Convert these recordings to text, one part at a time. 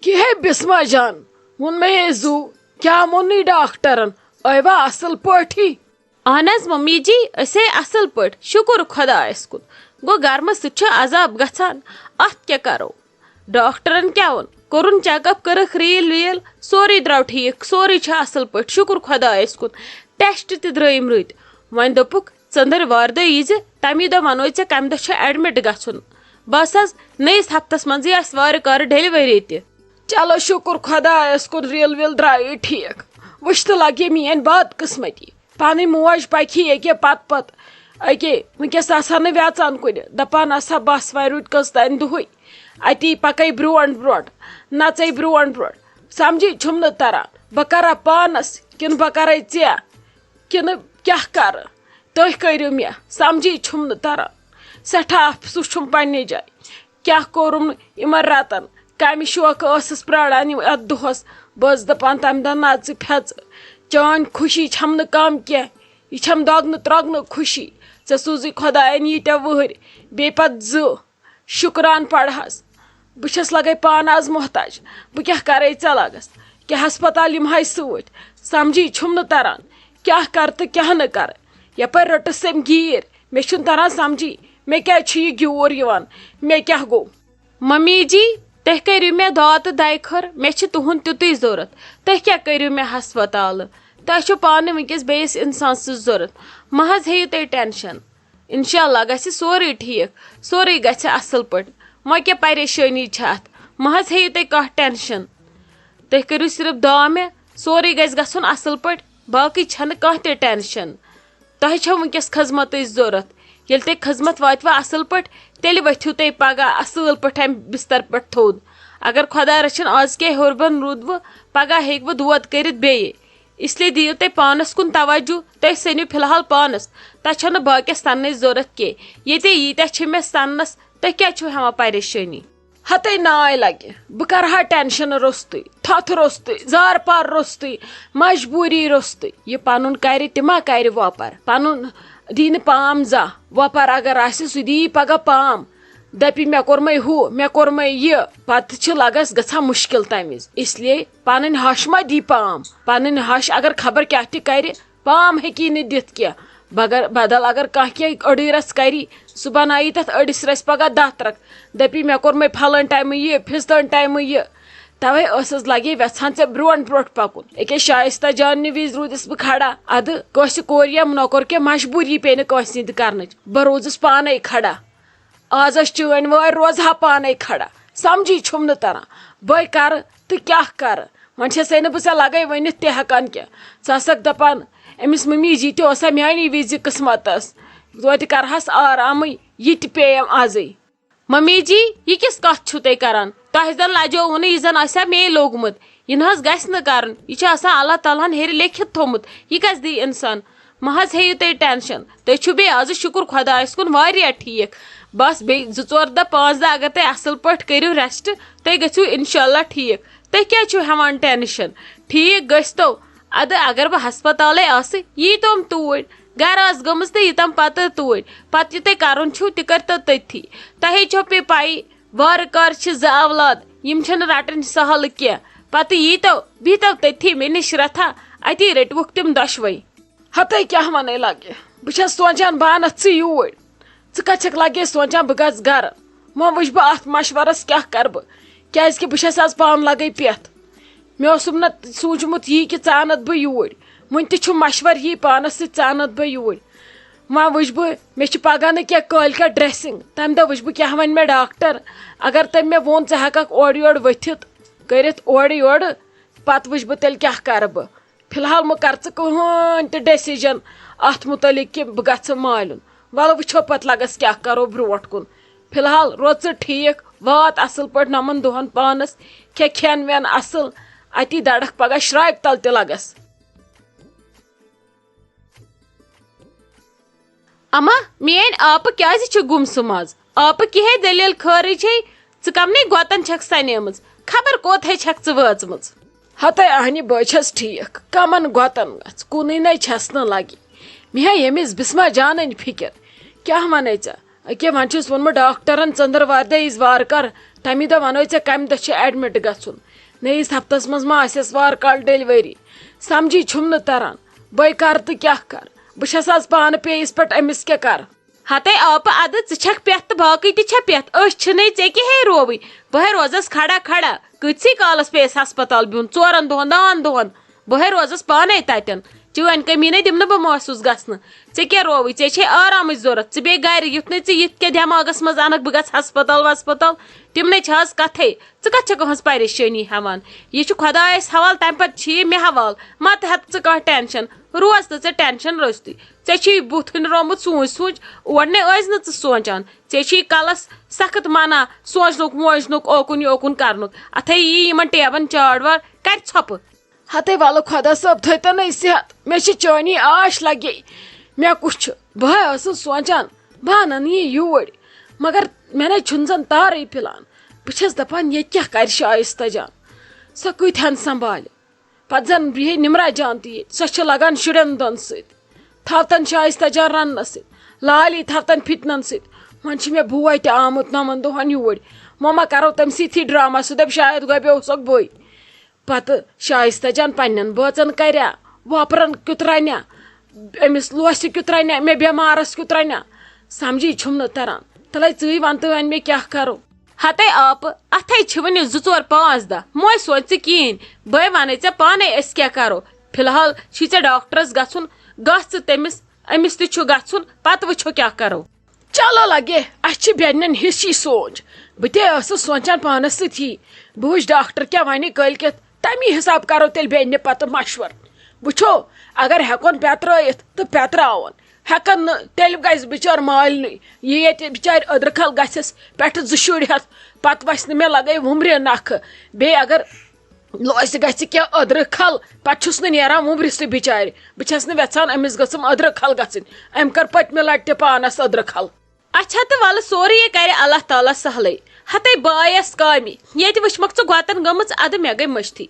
کہ ہے بسما جان وون میں زو کیا مونی ڈاکٹرن ایوا اصل پٹھی اہن حظ ممی جی اسے اصل پٹ شکر خدایس کن گو گرم سچ عذاب گژھان ات کیا کرو ڈاکٹرن کیا ون کورن چیک اپ کرکھ ریل ویل سوری درو ٹھیک سوری چھ اصل پٹ شکر خدایس کن ٹیسٹ تہ دریم رت ون دپک ژندر وار دہ یز تمی دہ ونو ژے کمہ دہ چھ ایڈمٹ گژھن بس حظ نئیس ہفتس منزی آس وار کار ڈیلیوری تہ چلو شکر خدایس کن ریل ویل درائے ٹھیک وچھ تو لگے میٲنۍ بد قسمتی پنٕنۍ موج پکی اکے پتہٕ پتہٕ اکے ونکس آسہا نہٕ ویژان کُنہِ دپان آسہا بس وۄنۍ روٗدۍ کٔژتانۍ دُہٕے اتی پکے برونٛٹھ برونٛٹھ نژے برونٛٹھ برونٛٹھ سمجھی چھُم نہٕ تران بہٕ کرا پانس کِنہٕ بہٕ کرے ژےٚ کِنہٕ کیاہ کرٕ تُہۍ کٔرِو مےٚ سمجھی چھُم نہٕ تران سٮ۪ٹھاہ افسوٗس چھُم پننہِ جایہِ کیاہ کوٚرُم نہٕ یِمن رٮ۪تن کمہِ شوقہٕ ٲسٕس پراران اتھ دۄہس بہٕ ٲسٕس دپان تمہِ دۄہ نژ پھیژٕ چٲنۍ خوشی چھم نہٕ کم کینٛہہ یہ چھم دۄگنہٕ ترٛۄگنہٕ خوشی ژےٚ سوٗزٕے خۄداین ییٖتیٛاہ وٕہٕرۍ بیٚیہِ پتہٕ 2 شُکران پرہس بہٕ چھس لگے پانہٕ آز محتاج بہٕ کیاہ کرے ژےٚ لگس کہِ ہسپتال یِمہے سۭتۍ سمجھی چھُم نہٕ تران کیاہ کرٕ تہٕ کیاہ نہٕ کرٕ یپٲرۍ رٔٹٕس أمۍ گیٖر مےٚ چھُنہٕ تران سمجھی مےٚ کیازِ چھُ یہِ گیوٗر یِوان مےٚ کیاہ گوٚو ممی جی تُہۍ کٔرِو مےٚ دۄہ تہٕ دۄیہِ خٲر مےٚ چھُ تُہُنٛد تیُتُے ضوٚرتھ تُہۍ کیاہ کٔرِو مےٚ ہسپتالہٕ تۄہہِ چھُو پانہٕ ونکیٚس بیٚیِس اِنسان سٕنٛز ضوٚرتھ مہ حظ ہیٚیِو تُہۍ ٹٮ۪نشن انشاء اللہ گژھِ سورُے ٹھیٖک سورُے گژھِ اصل پٲٹھۍ وۄنۍ کیاہ پریشٲنی چھِ اتھ مہ حظ ہیٚیِو تُہۍ کانٛہہ ٹٮ۪نشن تُہۍ کٔرِو صرف دعا مےٚ سورُے گژھِ گژھُن اصل پٲٹھۍ باقٕے چھنہٕ کانٛہہ تہِ ٹٮ۪نشن تۄہہِ چھو ونکیٚس خدمتٕچ ضوٚرتھ ییٚلہِ تۄہہِ خدمت واتوٕ اصل پٲٹھۍ تیٚلہِ ؤتھِو تُہۍ پگہہ اصل پٲٹھۍ امہِ بستر پٮ۪ٹھ تھوٚد اگر خۄدا رٔچھِنۍ آز کینٛہہ ہیوٚر بۄن روٗدوٕ پگہہ ہیٚکہِ بہٕ دود کٔرِتھ بیٚیہِ اسلیے دِیِو تُہۍ پانس کُن توجہ تُہۍ سٔنِو فلحال پانس تۄہہِ چھو نہٕ باقیس سننٕچ ضوٚرتھ کینٛہہ ییٚتے ییٖتیاہ چھِ مےٚ سننس تُہۍ کیٛازِ چھِو ہٮ۪وان پریشٲنی ہتے ناے لگہِ بہٕ کرٕ ہا ٹٮ۪نشن روٚستُے تھتھ روٚستُے زار پار روٚستُے مجبوٗری روٚستُے یہِ پنُن کرِ تہِ ما کرِ وۄپر پنُن دی نہٕ پام زانٛہہ وۄپر اگر آسہِ سُہ دی پگہہ پام دپہِ مےٚ کوٚرمے ہُہ مےٚ کوٚرمے یہِ پتہٕ چھِ لگس گژھان مُشکل تمہِ وِزِ اسلیے پنٕنۍ ہش ما دی پام پنٕنۍ ہش اگر خبر کیاہ تہِ کرِ پام ہیٚکی نہٕ دِتھ کینٛہہ مگر بدل اگر کانٛہہ کینٛہہ أڑٕے رژھ کری سُہ بنایی تتھ أڑِس رژھِ پگہہ 10 ترکھ دپی مےٚ کوٚرمے پھلٲنۍ ٹایمہٕ یہِ فِستٲنۍ ٹایمہٕ یہِ توے ٲسٕس لگے یژھان ژےٚ برونٛٹھ برونٛٹھ پکُن أکے شائستہ جاننہِ وِزِ روٗدِس بہٕ کھڑا ادٕ کٲنٛسہِ کوٚر یا نۄکُر کینٛہہ مجبوٗری پیٚیہِ نہٕ کٲنٛسہِ ہِنٛدِ کرنٕچ بہٕ روٗزٕس پانے کھڑا آز ٲسۍ چٲنۍ وٲرۍ روزٕ ہا پانے کھڑا سمجھی چھُم نہٕ تران بٔے کرٕ تہٕ کیاہ کرٕ وۄنۍ چھسے نہٕ بہٕ ژےٚ لگے ؤنِتھ تہِ ہٮ۪کان کینٛہہ ژٕ آسکھ دپان أمِس ممی جی تہِ اوسا میانی وِزِ قٕسمتس توتہِ کرہس آرامٕے یہِ تہِ پیٚیَم آزٕے ممی جی یہِ کِژھ کتھ چھِو تُہۍ کران تۄہہِ زن لجووٕ نہٕ یہِ زن آسہِ ہا مے لوگمُت یہِ نہ حظ گژھِ نہٕ کرُن یہِ چھُ آسان اللہ تعالیٰ ہن ہیٚرِ لیکھِتھ تھوٚمُت یہِ کَس دی انسان مہ حظ ہیٚیِو تُہۍ ٹٮ۪نشن تُہۍ چھِو بیٚیہِ آزٕ شُکر خۄدایس کُن واریاہ ٹھیٖک بس بیٚیہِ 2-4 دۄہ 5 دۄہ اگر تُہۍ اصل پٲٹھۍ کٔرِو ریسٹ تُہۍ گٔژھِو انشاء اللہ ٹھیٖک تُہۍ کیٛازِ چھِو ہٮ۪وان ٹٮ۪نشن ٹھیٖک گٔژھتو ادٕ اگر بہٕ ہسپتالے آسہٕ ییٖتوم توٗرۍ گرٕ آسہٕ گٔمٕژ تہٕ ییٖتم پتہٕ توٗرۍ پتہٕ یہِ تۄہہِ کرُن چھُو تہِ کٔرۍتو تٔتھی تۄہے چھو بیٚیہِ پایی وارٕ کارٕ چھِ 2 اولاد یِم چھِنہٕ رٹٕنۍ سہل کینٛہہ پتہٕ ییٖتو بِہتو تٔتھی مےٚ نِش رتھا اتی رٔٹۍوُکھ تِم دۄشوے ہتے کیاہ ونے لگہِ بہٕ چھس سونچان بہٕ انتھ ژٕ یوٗرۍ ژٕ کتہِ چھکھ لگے سونچان بہٕ گژھٕ گرٕ وۄنۍ وٕچھ بہٕ اتھ مشورس کیاہ کرٕ بہٕ کیازِ کہِ بہٕ چھس آز پانہٕ لگے پٮ۪تھ مےٚ اوسُم نہٕ سوٗنچمُت یی کہِ ژٕ انتھ بہٕ یوٗرۍ وُنہِ تہِ چھُ مشور یی پانس سۭتۍ ژٕ انتھ بہٕ یوٗرۍ وۄنۍ وٕچھ بہٕ مےٚ چھِ پگہہ نہٕ کینٛہہ کٲلکٮ۪تھ ڈریسِنگ تمہِ دۄہ وٕچھ بہٕ کیاہ ونہِ مےٚ ڈاکٹر اگر تٔمۍ مےٚ ووٚن ژٕ ہٮ۪ککھ اورٕ یورٕ ؤتھِتھ کٔرِتھ اورٕ یورٕ پتہٕ وٕچھ بہٕ تیٚلہِ کیاہ کرٕ بہٕ فلحال مہ کر ژٕ کٕہٕنۍ تہِ ڈیسِجن اتھ متعلق کہِ بہٕ گژھٕ مالُن ولہٕ وٕچھو پتہٕ لگس کیاہ کرو برونٛٹھ کُن فلحال روز ژٕ ٹھیٖک وات اصل پٲٹھۍ 9 دۄہن پانس کھے کھٮ۪ن وٮ۪ن اصل اتی دڑکھ پگہہ شراپہِ تل تہِ لگس اما میٲنۍ آپہٕ کیازِ چھِ گُمسُم آز آپہٕ کِہے دٔلیٖل خٲرٕے چھے ژٕ کمنٕے گۄتن چھکھ سنیمٕژ خبر کوٚت ہے چھکھ ژٕ وٲژمٕژ ہتے اہنہِ بہٕ چھس ٹھیٖک کمن گۄتن گژھ کُنُے نَے چھس نہٕ لگہِ مےٚ ہے ییٚمِس بسما جانٕنۍ فِکر کیاہ ونے ژےٚ أکے وۄنۍ چھُس ووٚنمُت ڈاکٹرن ژٔندٕر وارِ دۄہ یٖز وارٕ کار تمی دۄہ ونوے ژےٚ کمہِ دۄہ چھُ ایڈمِٹ گژھُن نٔیِس ہفتس منٛز ما آسٮ۪س وارٕ کال ڈیلؤری سمجھی چھُم نہٕ تران بٔے کر تہٕ کیٛاہ کر بہٕ چھس آز پانہٕ پیٚیِس پٮ۪ٹھ أمِس کیٛاہ کر ہتے آپ ادٕ ژٕ چھکھ پٮ۪تھ تہٕ باقٕے تہِ چھےٚ پٮ۪تھ أسۍ چھِنَے ژےٚ کیٛاہ ہے رووٕے بہے روزس کھڑا کھڑا کۭتسٕے کالس پیٚیس ہسپتال بِہُن 4 دۄہن 10 دۄہن بہے روزس پانے تتٮ۪ن چٲنۍ کٔمی نَے دِمہٕ نہٕ بہٕ محسوٗس گژھنہٕ ژےٚ کیٛاہ رووٕے ژےٚ چھے آرامٕچ ضوٚرتھ ژٕ بیٚیہِ گرِ یُتھ نَے ژٕ یِتھ کیٛاہ دٮ۪ماغس منٛز اَنکھ بہٕ گژھٕ ہسپتال وسپتال تِم نَے چھِ آز کتھے ژٕ کتھ چھکھ کٲنٛسہِ پریشٲنی ہٮ۪وان یہِ چھُ خۄدایس حوالہٕ تمہِ پتہٕ چھِ یہِ مےٚ حوالہٕ متہٕ ہٮ۪تہٕ ژٕ کانٛہہ ٹٮ۪نشن روز تہٕ ژےٚ ٹٮ۪نشن روٚستُے ژےٚ چھُے بُتھ ہُنرومُت سوٗنٛچ اور نَے ٲسۍ نہٕ ژٕ سونٛچان ژےٚ چھُے کلس سخت منع سونٛچنُک وونٛچنُک اوکُن یوکُن کرنُک اتھے یی یِمن ٹیبن چاڑ واڑ کر ژھۄپہٕ ہتے ولہٕ خۄدا صٲب تھٲیتن صحت مےٚ چھِ چٲنی آش لگے مےٚ کُس چھُ بہٕ ٲسٕس سونٛچان بہٕ انن یہِ یوٗرۍ مگر مےٚ نَے چھُنہٕ زن تارے پِلان بہٕ چھس دپان ییٚتہِ کیٛاہ کرِ شایستہ جان سۄ کۭتہن سنبھالہِ پتہٕ زن بیٚیہِ نمرا جان تہِ ییٚتہِ سۄ چھِ لگان شُرٮ۪ن دۄن سۭتۍ تھاوتن شایستہ جان رننس سۭتۍ لالی تھاوتن فِتنن سۭتۍ وۄنۍ چھُ مےٚ بوے تہِ آمُت 9 دۄہن یوٗرۍ وۄنۍ ما کرو تٔمۍ سۭتی ڈراما سُہ دپہِ شاید گۄبہِ اوسکھ بٕے پتہٕ شایستہ جان پننٮ۪ن بٲژن کریا وۄپرن کیُتھ رنیا أمِس لوسہِ کیُتھ رنیا مےٚ بٮ۪مارس کیُتھ رنیا سمجھی چھُم نہٕ تران تلے ژٕے ون تہٕ وۄنۍ مےٚ کیٛاہ کرو ہتے آپ اتھے چھِ وٕنہِ 2 4 5 دۄہ موے سونچ ژٕ کِہیٖنۍ بہٕ ونے ژےٚ پانے أسۍ کیٛاہ کرو فی الحال چھُے ژےٚ ڈاکٹرس گژھُن گژھ ژٕ تٔمِس أمِس تہِ چھُ گژھُن پتہٕ وٕچھو کیٛاہ کرو چلو لگے اسہِ چھِ بیٚنٮ۪ن ہِشی سونٛچ بہٕ تہِ ٲسٕس سونٛچان پانس سۭتی بہٕ وٕچھِ ڈاکٹر کیٛاہ ونہِ کٲلکٮ۪تھ تمی حساب کرو تیٚلہِ بیٚنہِ پتہٕ مشور وٕچھو اگر ہٮ۪کون پٮ۪ترٲیِتھ تہٕ پٮ۪تراوون ہٮ۪کن نہٕ تیٚلہِ گژھِ بِچٲر مالنٕے یہِ ییٚتہِ بِچارِ أدرٕ کھل گژھٮ۪س پٮ۪ٹھٕ 2 شُرۍ ہٮ۪تھ پتہٕ وسہِ نہٕ مےٚ لگے وُمبرِ نکھٕ بیٚیہِ اگر لوسہِ گژھِ کینٛہہ أدرٕ کھل پتہٕ چھُس نہٕ نیران وُمبرِ سُہ بِچارِ بہٕ چھس نہٕ یژھان أمِس گٔژھٕم أدرٕ کھل گژھٕنۍ أمۍ کٔر پٔتمہِ لٹہِ تہِ پانس أدرٕ کھل اچھا تہٕ ولہٕ سورُے کرِ اللہ تعالیٰ سہلٕے ہتے بایس کامہِ ییٚتہِ وٕچھمکھ ژٕ گۄتن گٔمٕژ ادٕ مےٚ گٔے مٔشتھٕے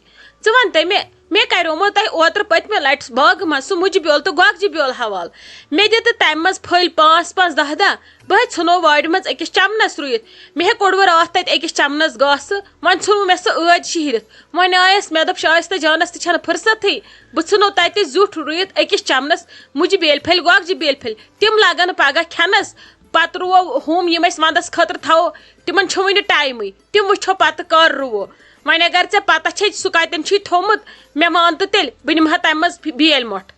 ژٕ ون تہٕ مےٚ کریومو تۄہہِ اوترٕ پٔتمہِ لٹہِ باغہٕ منٛز سُہ مُجہِ بیول تہٕ گۄگجہِ بیول حوالہٕ مےٚ دِ تہٕ تمہِ منٛز پھٔلۍ 5 10 دۄہ بہٕ ہے ژھٕنو وارِ منٛز أکِس چمنس رُیِتھ مےٚ ہے کوٚڑوٕ راتھ تتہِ أکِس چمنس گاسہٕ وۄنۍ ژھٕنوٕ مےٚ سُہ ٲدۍ شیہرِتھ وۄنۍ آیس مےٚ دوٚپ شایستہ جانس تہِ چھنہٕ فرصتھٕے بہٕ ژھٕنو تتہِ زیُٹھ رُیِتھ أکِس چمنس مُجہِ بیلہِ پھٔلۍ گۄگجہِ بیلہِ پھٔلۍ تِم لگن پگہہ کھٮ۪نس پتہٕ رُوو ہُم یِم أسۍ ونٛدس خٲطرٕ تھاوو تِمن چھُ وُنہِ ٹایمٕے تِم وٕچھو پتہٕ کر رُوو وۄنۍ اگر ژےٚ پتہ چھے سُہ کتٮ۪ن چھُے تھوٚمُت مےٚ مان تہٕ تیٚلہِ بہٕ نِمہٕ ہا تمہِ منٛز بیلۍ مۄٹھ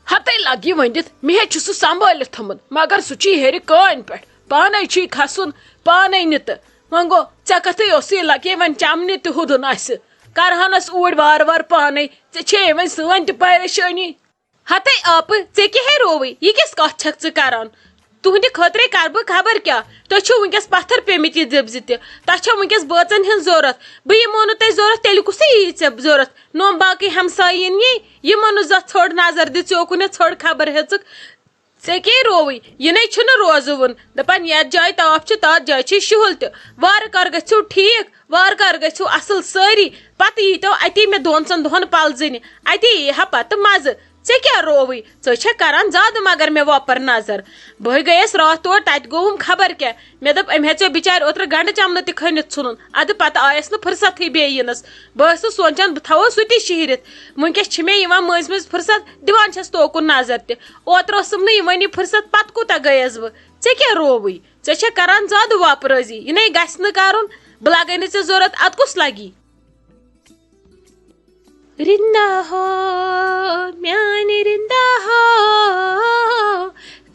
ہتے لگہِ ؤنِتھ مےٚ چھُ سُہ سنبھٲلِتھ تھوٚمُت مگر سُہ چھُے ہیٚرِ کٲنۍ پٮ۪ٹھ پانے چھُے کھسُن پانے نِتہٕ وۄنۍ گوٚو ژےٚ کتھٕے اوسُے لگے وۄنۍ چمنہِ تہِ ہُدُن اسہِ کرہانس اوٗرۍ وارٕ وارٕ پانے ژےٚ چھے وۄنۍ سٲنۍ تہِ پریشٲنی ہتے آپہٕ ژےٚ کیٛاہ ہے رووٕے یہِ کِژھ کتھ چھکھ ژٕ کران تُہنٛدِ خٲطرے کرٕ بہٕ خبر کیٛاہ تُہۍ چھِو وٕنکیٚس پتھر پیمٕتۍ یہِ دِبزِ تہِ تۄہہِ چھو وٕنکیٚس بٲژن ہٕنٛز ضوٚرتھ بہٕ یِمو نہٕ تۄہہِ ضوٚرتھ تیٚلہِ کُسے یی ژےٚ ضوٚرتھ نوٚم باقٕے ہمساین یی یِمو نہٕ زانٛہہ ژھٔڑ نظر دِژ اوکُنتھ ژھٔڑ خبر ہیژٕکھ ژےٚ کیٛاہ رووٕے یہِ نَے چھُنہٕ روزوُن دپان یتھ جایہِ تاپھ چھُ تتھ جایہِ چھُ شُہُل تہِ وارٕ کار گٔژھِو ٹھیٖک وارٕ کار گٔژھِو اصٕل سٲری پتہٕ ییٖتو اتی مےٚ 2 دۄہن پلزٕنہِ اتی یی ہا پتہٕ مزٕ ژےٚ کیٛاہ رووٕے ژٕ چھکھ کران زیادٕ مگر مےٚ وۄپر نظر بہٕ گٔیس راتھ تور تتہِ گوٚوُم خبر کیٛاہ مےٚ دوٚپ أمۍ ہیژیو بِچارِ اوترٕ گنڈٕ چمنہٕ تہِ کھٔنِتھ ژھُنُن ادٕ پتہٕ آیس نہٕ فرصتھٕے بیٚیہِ یِنس بہٕ ٲسٕس سونٛچان بہٕ تھاوو سُہ تہِ شیہرِتھ وٕنکیٚس چھِ مےٚ یِوان مٔنٛزۍ مٔنٛزۍ فرصت دِوان چھس توکُن نظر تہِ اوترٕ ٲسٕم نہٕ یِوٲنی فرصت پتہٕ کوٗتاہ گٔیس بہٕ ژےٚ کیٛاہ رووٕے ژےٚ چھکھ کران زیادٕ وۄپرٲزی یہِ نَے گژھِ نہٕ کرُن بہٕ لگے نہٕ ژےٚ ضوٚرتھ ادٕ کُس لگی رِندا ہو میانہِ رِندا ہو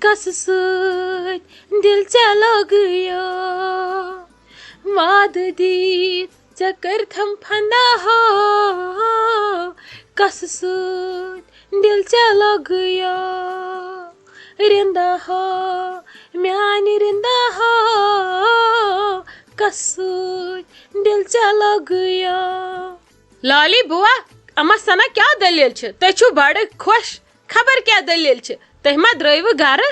کس سۭتۍ دِل ژےٚ لگیو وعدٕ دِتھ ژےٚ کٔرتھم پھندا ہو کس سۭتۍ دِل ژےٚ لگیو رِندا ہو میانہِ رِندا ہو کس سۭتۍ دِل ژےٚ لگیو لالی بُوا اما سنا کیٛاہ دٔلیٖل چھِ تُہۍ چھِو بڑٕ خۄش خبر کیٛاہ دٔلیٖل چھِ تُہۍ ما درٛٲیوٕ گرٕ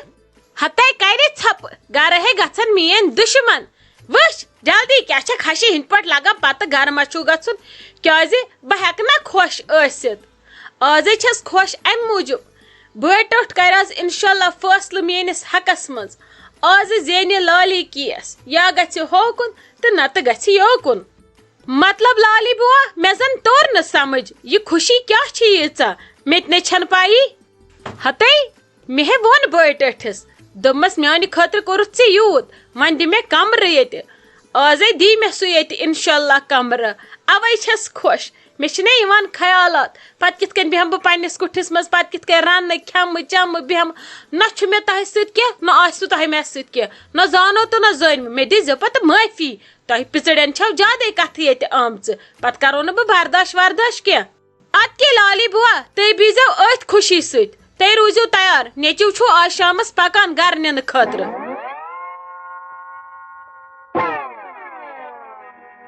ہتے کرِ ژھۄپہٕ گرٕ ہے گژھن میٲنۍ دُشمن وٕچھ جلدی کیٛاہ چھکھ ہشہِ ہِنٛدۍ پٲٹھۍ لگان پتہٕ گرٕ ما چھُو گژھُن کیٛازِ بہٕ ہٮ۪کہٕ نا خۄش ٲسِتھ آزے چھس خۄش امہِ موٗجوٗب بٲے ٹوٚٹھ کرِ آز انشاءاللہ فٲصلہٕ میٲنِس حقس منٛز آزٕ زینہِ لالی کیس یا گژھِ ہوکُن تہٕ نتہٕ گژھِ یوکُن مطلب لالی بوا مے زن تور ن سمجھ یہ خوشی کیا ییژا مت نے چھن پائی ہتے مے وون بٲے ٹٹھس دمس میانہ خاطر کورُتھ ژے یوٗت وۄنۍ دِ مےٚ کمرٕ ییٚتہِ آزے دی مےٚ سُہ ییٚتہِ انشاءاللہ کمرٕ اوے چھس خۄش مےٚ چھِنہ یِوان خیالات پتہٕ کِتھ کٔنۍ بیٚہمہٕ بہٕ پننِس کُٹھِس منٛز پتہٕ کِتھ کٔنۍ رنہٕ کھٮ۪مہٕ چٮ۪مہٕ بیٚہمہٕ نہ چھُ مےٚ تۄہہِ سۭتۍ کینٛہہ نہ آسوٕ تۄہہِ مےٚ سۭتۍ کینٛہہ نہ زانو تہٕ نہ زٲنِوٕ مےٚ دِزیو پتہٕ معٲفی تۄہہِ پِژٕڑٮ۪ن چھو زیادے کتھٕ ییٚتہِ آمژٕ پتہٕ کرو نہٕ بہٕ برداش ورداش کینٛہہ ادٕ کیٛاہ لالی بوا تُہۍ بیٖزیو أتھۍ خوشی سۭتۍ تُہۍ روٗزِو تیار نیٚچِو چھُو آز شامس پکان گرٕ نِنہٕ خٲطرٕ